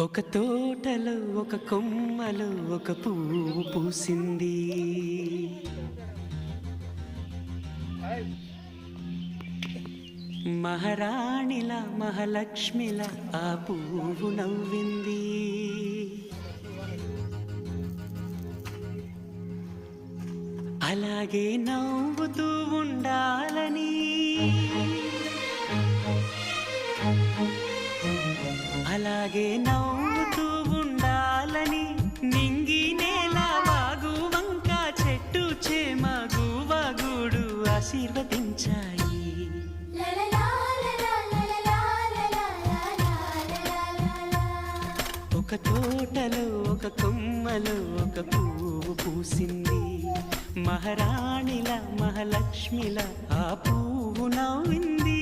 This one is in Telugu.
ఒక తోటలో ఒక కొమ్మలో ఒక పువ్వు పూసింది. మహారాణిలా మహాలక్ష్మిలా ఆ పువ్వు నవ్వింది. అలాగే నవ్వుతూ ఉండాలని, అలాగే నవ్వుతూ ఉండాలని నింగి నేల వాగు వంక చెట్టు చేమ గువగూడు ఆశీర్వదించాయి. ఒక తోటలో ఒక కొమ్మలో ఒక పువ్వు పూసింది. మహారాణిలా మహాలక్ష్మిలా ఆ పువ్వు నవ్వింది.